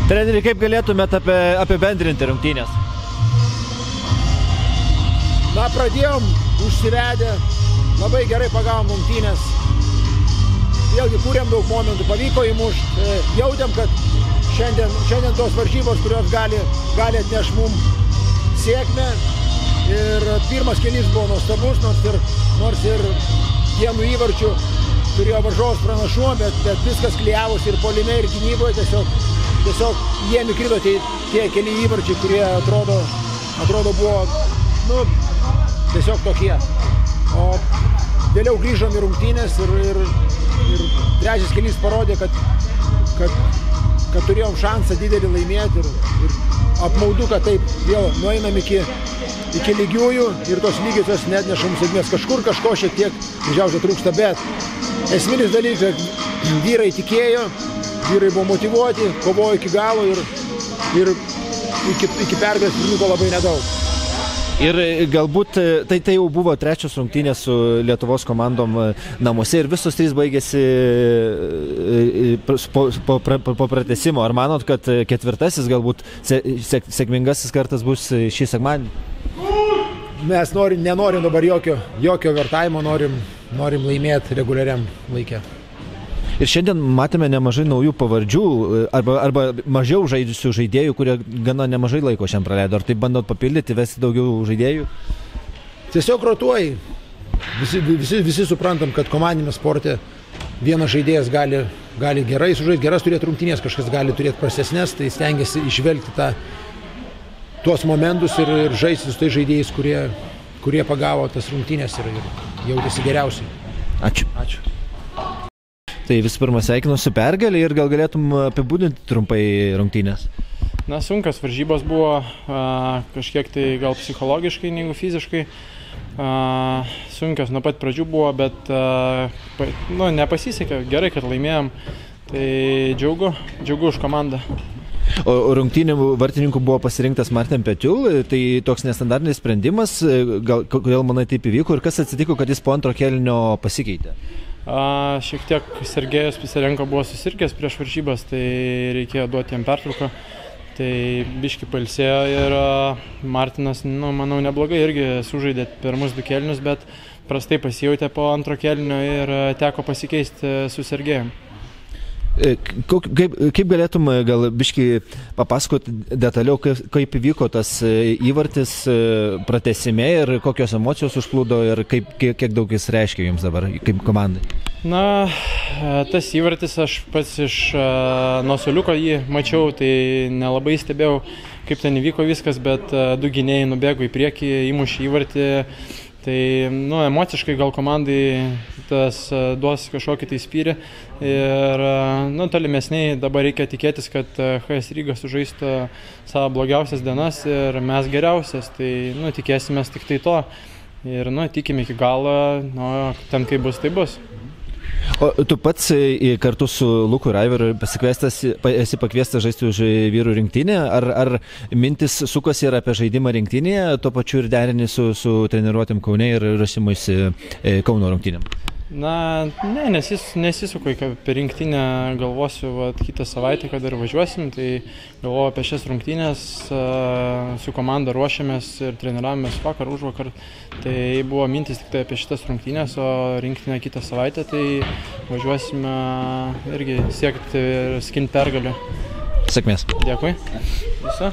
Treneri, kaip galėtumėt apibendrinti rungtynės? Na, pradėjom užsivedę, labai gerai pagavom rungtynės. Vėlgi kūrėm daug momentų, pavyko įmušti. Jautėm, kad šiandien tos varžybos, kurios gali atneš mum sėkmę. Ir pirmas kėlinys buvo nuostabus, nors ir vienu įvarčiu turėjo varžovas pranašumą, bet viskas klijavosi ir puolime, ir gynyboje. Tiesiog jie nukrito tie keli įvarčiai, kurie atrodo buvo tiesiog tokie. O vėliau grįžom į rungtynės ir trečias kėlinys parodė, kad turėjom šansą didelį laimėti ir apmaudu, kad taip vėl nueinam iki lygiųjų ir tos lygiosios neatneša mums sėkmės. Kažko šiek tiek mažiausiai trūksta, bet esminis dalykas, vyrai tikėjo, vyrai buvo motyvuoti, kovojo iki galo ir iki pergalės pritrūko labai nedaug. Ir galbūt tai jau buvo trečios rungtynės su Lietuvos komandom namuose ir visos trys baigėsi po pratęsimo. Ar manot, kad ketvirtasis galbūt sėkmingasis kartas bus šį sekmadienį? Mes nenorim dabar jokio vertavimo, norim laimėti reguliariam laikė. Ir šiandien matėme nemažai naujų pavardžių arba mažiau žaidžiusių žaidėjų, kurie gana nemažai laiko šiandien praleido. Ar tai bandot papildyti, vesti daugiau žaidėjų? Tiesiog rotuoji. Visi suprantam, kad komandinėme sporte vienas žaidėjas gali gerai sužaisti, geras turėti rungtynės, kažkas gali turėti prastesnes, tai stengiasi išvelgti tuos momentus ir žaisti su tais žaidėjais, kurie pagavo tas rungtynės ir jautėsi geriausiai. Ačiū. Tai visų pirma sveikinu su pergalė ir gal galėtum apibūdinti trumpai rungtynės? Na, sunkios varžybos buvo, kažkiek tai gal psichologiškai negu fiziškai. Sunkios nuo pat pradžių buvo, bet nepasisekė. Gerai, kad laimėjom. Tai džiaugu už komandą. O rungtynių vartininkų buvo pasirinktas Martin Petiul, tai toks nestandartinis sprendimas. Kodėl manai taip įvyko ir kas atsitiko, kad jis po antro kėlinio pasikeitė? Šiek tiek Sergejus Pisarenko buvo susirgęs prieš varžybas, tai reikėjo duoti jam pertrauką. Tai biški pailsėjo ir Martinas, manau, neblogai irgi sužaidė pirmus du kėlinius, bet prastai pasijautė po antro kėlinio ir teko pasikeisti su Sergejum. Kaip galėtum gal biški papasakoti detaliau, kaip įvyko tas įvartis pratęsime ir kokios emocijos užplūdo ir kiek daug jis reiškia jums dabar kaip komandai? Na, tas įvartis aš pats iš nuosoliuko jį mačiau, tai nelabai stebėjau, kaip ten įvyko viskas, bet du gynėjai nubėgo į priekį, įmušė įvartį. Tai, emociškai gal komandai tas duos kažkokį tai spyrį ir, tolimesniai dabar reikia tikėtis, kad HS Ryga sužaistų savo blogiausias dienas ir mes geriausias, tai, tikėsimės tik tai to ir, tikime iki galo, ten kaip bus, tai bus. O tu pats kartu su Luku Raiveriu esi pakviestas žaisti už vyrų rinktinę, ar mintis sukosi ir apie žaidimą rinktinėje, tuo pačiu ir derinį su treniruotėm Kaune ir ruošimuisi Kauno rungtynėm? Na, nesisuku apie rinktinę, galvosiu kitą savaitę, kad ir važiuosim, tai galvoju apie šias rungtynės, su komanda ruošiamės ir treniravomės vakar, užvakar, tai buvo mintis tik tai apie šitas rungtynės, o rinktinę kitą savaitę, tai važiuosime irgi siekti ir skinti pergalių. Sėkmės. Dėkui. Viso.